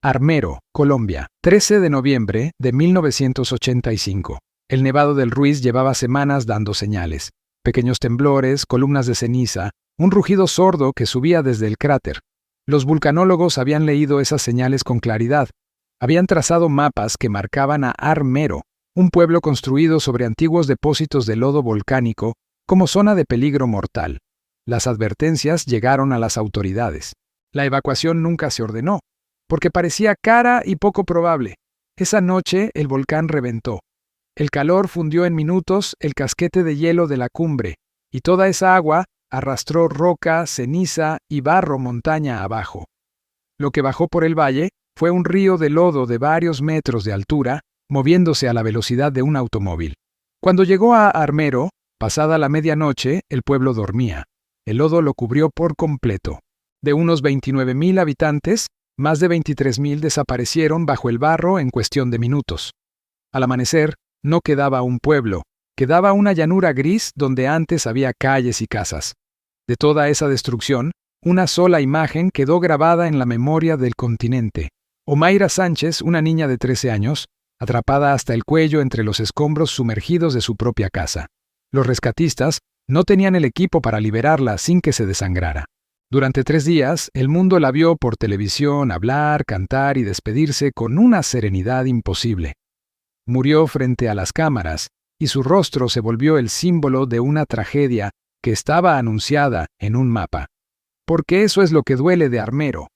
Armero, Colombia, 13 de noviembre de 1985. El Nevado del Ruiz llevaba semanas dando señales. Pequeños temblores, columnas de ceniza, un rugido sordo que subía desde el cráter. Los vulcanólogos habían leído esas señales con claridad. Habían trazado mapas que marcaban a Armero, un pueblo construido sobre antiguos depósitos de lodo volcánico, como zona de peligro mortal. Las advertencias llegaron a las autoridades. La evacuación nunca se ordenó, porque parecía cara y poco probable. Esa noche el volcán reventó. El calor fundió en minutos el casquete de hielo de la cumbre, y toda esa agua arrastró roca, ceniza y barro montaña abajo. Lo que bajó por el valle fue un río de lodo de varios metros de altura, moviéndose a la velocidad de un automóvil. Cuando llegó a Armero, pasada la medianoche, el pueblo dormía. El lodo lo cubrió por completo. De unos 29.000 habitantes, más de 23.000 desaparecieron bajo el barro en cuestión de minutos. Al amanecer, no quedaba un pueblo, quedaba una llanura gris donde antes había calles y casas. De toda esa destrucción, una sola imagen quedó grabada en la memoria del continente. Omaira Sánchez, una niña de 13 años, atrapada hasta el cuello entre los escombros sumergidos de su propia casa. Los rescatistas no tenían el equipo para liberarla sin que se desangrara. Durante 3 días, el mundo la vio por televisión hablar, cantar y despedirse con una serenidad imposible. Murió frente a las cámaras, y su rostro se volvió el símbolo de una tragedia que estaba anunciada en un mapa. Porque eso es lo que duele de Armero.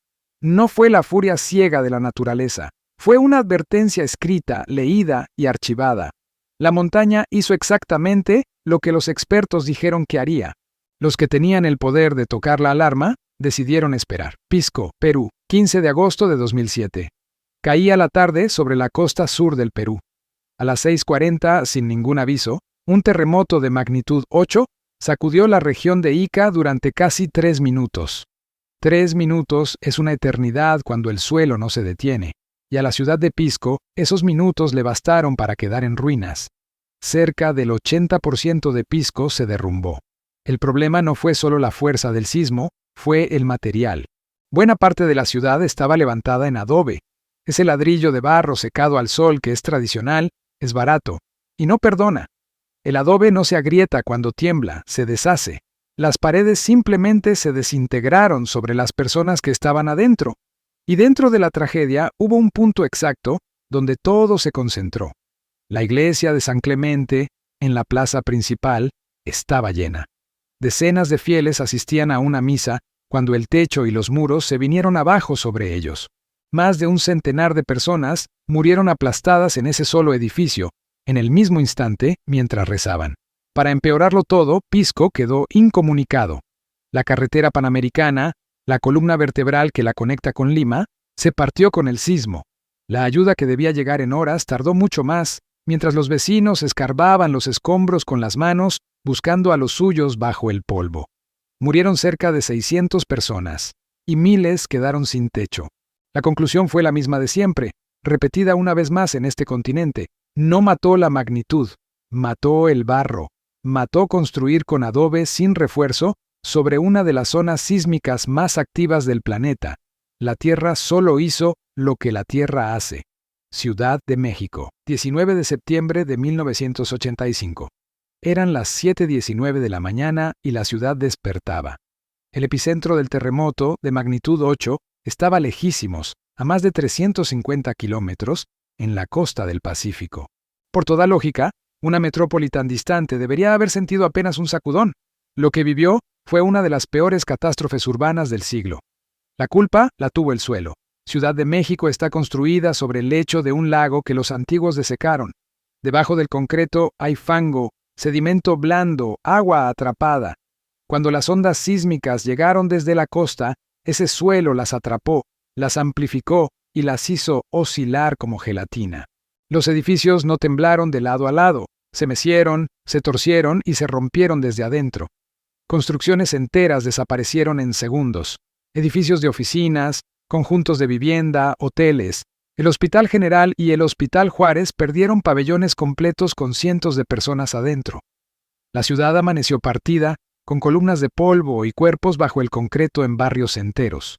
No fue la furia ciega de la naturaleza, fue una advertencia escrita, leída y archivada. La montaña hizo exactamente lo que los expertos dijeron que haría. Los que tenían el poder de tocar la alarma decidieron esperar. Pisco, Perú, 15 de agosto de 2007. Caía la tarde sobre la costa sur del Perú. A las 6:40, sin ningún aviso, un terremoto de magnitud 8 sacudió la región de Ica durante casi 3 minutos. 3 minutos es una eternidad cuando el suelo no se detiene, y a la ciudad de Pisco esos minutos le bastaron para quedar en ruinas. Cerca del 80% de Pisco se derrumbó. El problema no fue solo la fuerza del sismo, fue el material. Buena parte de la ciudad estaba levantada en adobe. Ese ladrillo de barro secado al sol que es tradicional, es barato, y no perdona. El adobe no se agrieta cuando tiembla, se deshace. Las paredes simplemente se desintegraron sobre las personas que estaban adentro. Y dentro de la tragedia hubo un punto exacto donde todo se concentró. La iglesia de San Clemente, en la plaza principal, estaba llena. Decenas de fieles asistían a una misa cuando el techo y los muros se vinieron abajo sobre ellos. Más de un centenar de personas murieron aplastadas en ese solo edificio, en el mismo instante, mientras rezaban. Para empeorarlo todo, Pisco quedó incomunicado. La carretera panamericana, la columna vertebral que la conecta con Lima, se partió con el sismo. La ayuda que debía llegar en horas tardó mucho más, mientras los vecinos escarbaban los escombros con las manos, buscando a los suyos bajo el polvo. Murieron cerca de 600 personas, y miles quedaron sin techo. La conclusión fue la misma de siempre, repetida una vez más en este continente. No mató la magnitud, mató el barro, mató construir con adobe sin refuerzo sobre una de las zonas sísmicas más activas del planeta. La Tierra solo hizo lo que la Tierra hace. Ciudad de México, 19 de septiembre de 1985. Eran las 7:19 de la mañana y la ciudad despertaba. El epicentro del terremoto, de magnitud 8, estaba lejísimos, a más de 350 kilómetros, en la costa del Pacífico. Por toda lógica, una metrópoli tan distante debería haber sentido apenas un sacudón. Lo que vivió fue una de las peores catástrofes urbanas del siglo. La culpa la tuvo el suelo. Ciudad de México está construida sobre el lecho de un lago que los antiguos desecaron. Debajo del concreto hay fango, sedimento blando, agua atrapada. Cuando las ondas sísmicas llegaron desde la costa, ese suelo las atrapó, las amplificó y las hizo oscilar como gelatina. Los edificios no temblaron de lado a lado, se mecieron, se torcieron y se rompieron desde adentro. Construcciones enteras desaparecieron en segundos. Edificios de oficinas, conjuntos de vivienda, hoteles. El Hospital General y el Hospital Juárez perdieron pabellones completos con cientos de personas adentro. La ciudad amaneció partida, con columnas de polvo y cuerpos bajo el concreto en barrios enteros.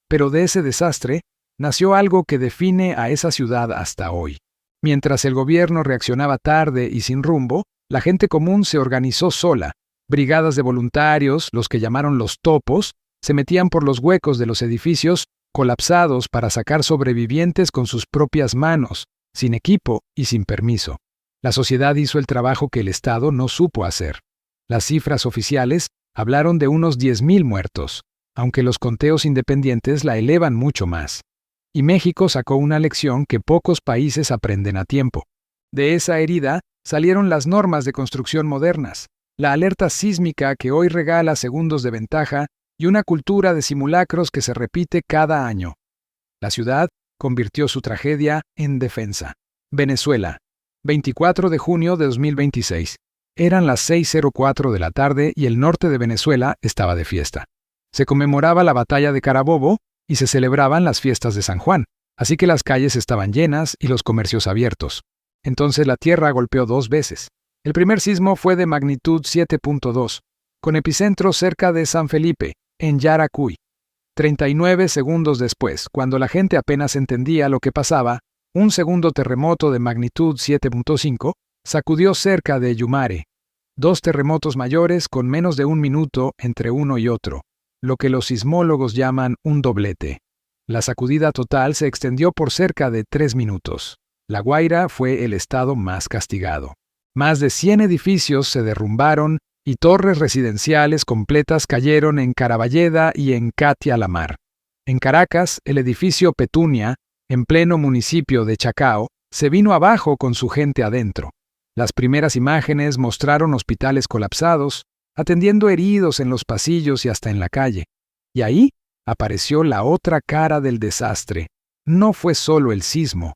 Pero de ese desastre nació algo que define a esa ciudad hasta hoy. Mientras el gobierno reaccionaba tarde y sin rumbo, la gente común se organizó sola. Brigadas de voluntarios, los que llamaron los topos, se metían por los huecos de los edificios colapsados para sacar sobrevivientes con sus propias manos, sin equipo y sin permiso. La sociedad hizo el trabajo que el Estado no supo hacer. Las cifras oficiales hablaron de unos 10,000 muertos, aunque los conteos independientes la elevan mucho más. Y México sacó una lección que pocos países aprenden a tiempo. De esa herida salieron las normas de construcción modernas, la alerta sísmica que hoy regala segundos de ventaja y una cultura de simulacros que se repite cada año. La ciudad convirtió su tragedia en defensa. Venezuela, 24 de junio de 2026. Eran las 6:04 de la tarde y el norte de Venezuela estaba de fiesta. Se conmemoraba la batalla de Carabobo y se celebraban las fiestas de San Juan, así que las calles estaban llenas y los comercios abiertos. Entonces la tierra golpeó 2 veces. El primer sismo fue de magnitud 7.2, con epicentro cerca de San Felipe, en Yaracuy. 39 segundos después, cuando la gente apenas entendía lo que pasaba, un segundo terremoto de magnitud 7.5 sacudió cerca de Yumare. 2 terremotos mayores con menos de 1 minuto entre uno y otro, lo que los sismólogos llaman un doblete. La sacudida total se extendió por cerca de 3 minutos. La Guaira fue el estado más castigado. Más de 100 edificios se derrumbaron y torres residenciales completas cayeron en Caraballeda y en Catia la Mar. En Caracas, el edificio Petunia, en pleno municipio de Chacao, se vino abajo con su gente adentro. Las primeras imágenes mostraron hospitales colapsados, atendiendo heridos en los pasillos y hasta en la calle. Y ahí apareció la otra cara del desastre. No fue solo el sismo,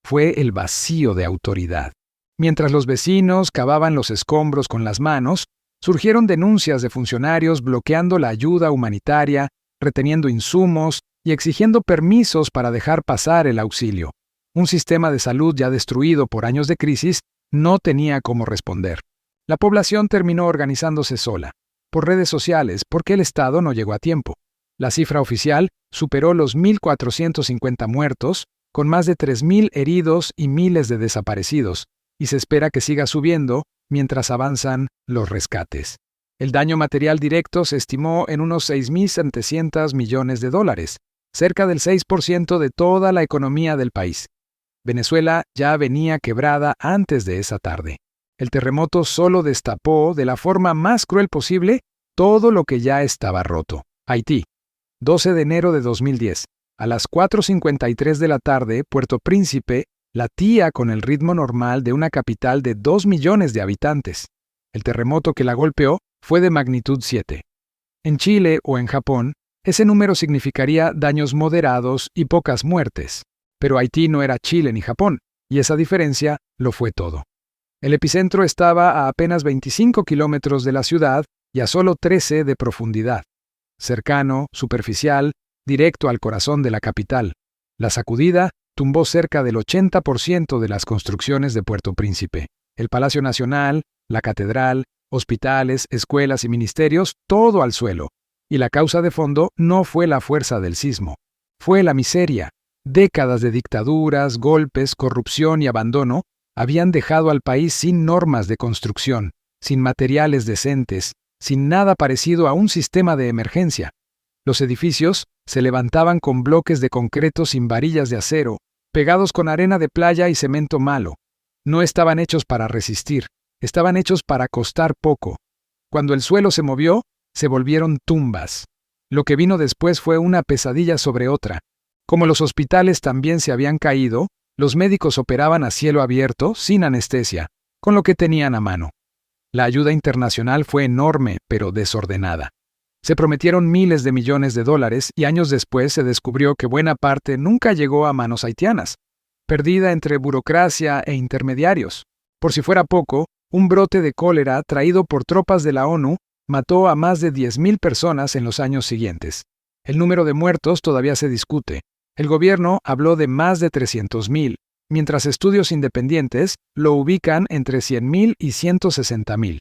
fue el vacío de autoridad. Mientras los vecinos cavaban los escombros con las manos, surgieron denuncias de funcionarios bloqueando la ayuda humanitaria, reteniendo insumos y exigiendo permisos para dejar pasar el auxilio. Un sistema de salud ya destruido por años de crisis no tenía cómo responder. La población terminó organizándose sola, por redes sociales, porque el Estado no llegó a tiempo. La cifra oficial superó los 1,450 muertos, con más de 3,000 heridos y miles de desaparecidos, y se espera que siga subiendo mientras avanzan los rescates. El daño material directo se estimó en unos 6,700 millones de dólares, cerca del 6% de toda la economía del país. Venezuela ya venía quebrada antes de esa tarde. El terremoto solo destapó, de la forma más cruel posible, todo lo que ya estaba roto. Haití, 12 de enero de 2010. A las 4:53 de la tarde, Puerto Príncipe latía con el ritmo normal de una capital de 2 millones de habitantes. El terremoto que la golpeó fue de magnitud 7. En Chile o en Japón, ese número significaría daños moderados y pocas muertes. Pero Haití no era Chile ni Japón, y esa diferencia lo fue todo. El epicentro estaba a apenas 25 kilómetros de la ciudad y a solo 13 de profundidad. Cercano, superficial, directo al corazón de la capital. La sacudida tumbó cerca del 80% de las construcciones de Puerto Príncipe. El Palacio Nacional, la catedral, hospitales, escuelas y ministerios, todo al suelo. Y la causa de fondo no fue la fuerza del sismo. Fue la miseria. Décadas de dictaduras, golpes, corrupción y abandono habían dejado al país sin normas de construcción, sin materiales decentes, sin nada parecido a un sistema de emergencia. Los edificios se levantaban con bloques de concreto sin varillas de acero, pegados con arena de playa y cemento malo. No estaban hechos para resistir, estaban hechos para costar poco. Cuando el suelo se movió, se volvieron tumbas. Lo que vino después fue una pesadilla sobre otra. Como los hospitales también se habían caído, los médicos operaban a cielo abierto, sin anestesia, con lo que tenían a mano. La ayuda internacional fue enorme, pero desordenada. Se prometieron miles de millones de dólares y años después se descubrió que buena parte nunca llegó a manos haitianas, perdida entre burocracia e intermediarios. Por si fuera poco, un brote de cólera traído por tropas de la ONU mató a más de 10,000 personas en los años siguientes. El número de muertos todavía se discute. El gobierno habló de más de 300,000, mientras estudios independientes lo ubican entre 100,000 y 160,000.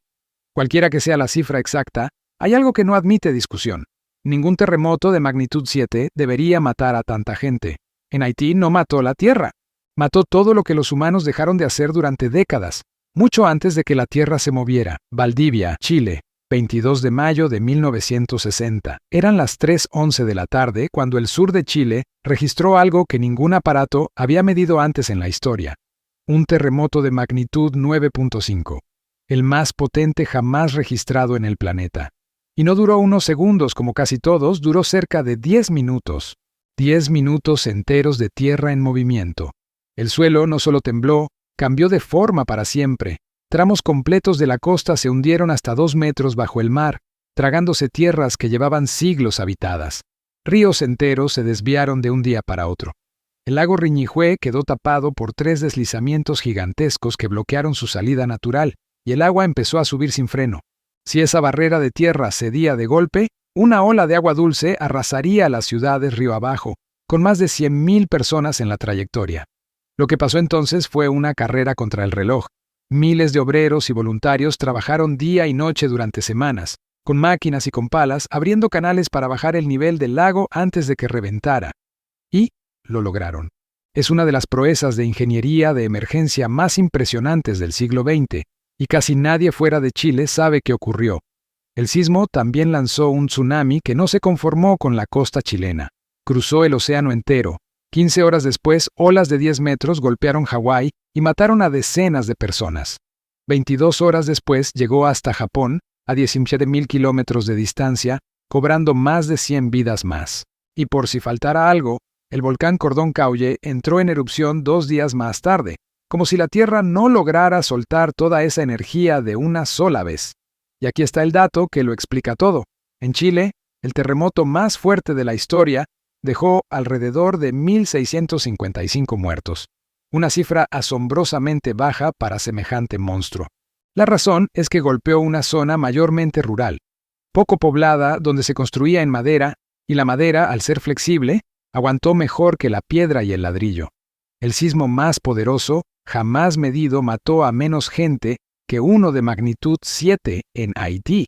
Cualquiera que sea la cifra exacta, hay algo que no admite discusión. Ningún terremoto de magnitud 7 debería matar a tanta gente. En Haití no mató la tierra. Mató todo lo que los humanos dejaron de hacer durante décadas, mucho antes de que la tierra se moviera. Valdivia, Chile, 22 de mayo de 1960. Eran las 3:11 de la tarde cuando el sur de Chile registró algo que ningún aparato había medido antes en la historia. Un terremoto de magnitud 9.5. El más potente jamás registrado en el planeta. Y no duró unos segundos como casi todos, duró cerca de 10 minutos. 10 minutos enteros de tierra en movimiento. El suelo no solo tembló, cambió de forma para siempre. Tramos completos de la costa se hundieron hasta 2 metros bajo el mar, tragándose tierras que llevaban siglos habitadas. Ríos enteros se desviaron de un día para otro. El lago Riñihue quedó tapado por 3 deslizamientos gigantescos que bloquearon su salida natural, y el agua empezó a subir sin freno. Si esa barrera de tierra cedía de golpe, una ola de agua dulce arrasaría las ciudades río abajo, con más de 100,000 personas en la trayectoria. Lo que pasó entonces fue una carrera contra el reloj. Miles de obreros y voluntarios trabajaron día y noche durante semanas, con máquinas y con palas, abriendo canales para bajar el nivel del lago antes de que reventara. Y lo lograron. Es una de las proezas de ingeniería de emergencia más impresionantes del siglo XX, y casi nadie fuera de Chile sabe qué ocurrió. El sismo también lanzó un tsunami que no se conformó con la costa chilena. Cruzó el océano entero. 15 horas después, olas de 10 metros golpearon Hawái y mataron a decenas de personas. 22 horas después llegó hasta Japón, a 17,000 kilómetros de distancia, cobrando más de 100 vidas más. Y por si faltara algo, el volcán Cordón Caulle entró en erupción 2 días más tarde, como si la Tierra no lograra soltar toda esa energía de una sola vez. Y aquí está el dato que lo explica todo. En Chile, el terremoto más fuerte de la historia dejó alrededor de 1,655 muertos, una cifra asombrosamente baja para semejante monstruo. La razón es que golpeó una zona mayormente rural, poco poblada, donde se construía en madera, y la madera, al ser flexible, aguantó mejor que la piedra y el ladrillo. El sismo más poderoso, jamás medido, mató a menos gente que uno de magnitud 7 en Haití.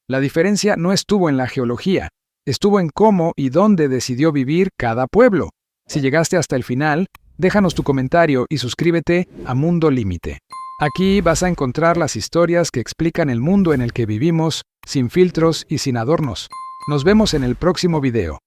La diferencia no estuvo en la geología, estuvo en cómo y dónde decidió vivir cada pueblo. Si llegaste hasta el final, déjanos tu comentario y suscríbete a Mundo Límite. Aquí vas a encontrar las historias que explican el mundo en el que vivimos, sin filtros y sin adornos. Nos vemos en el próximo video.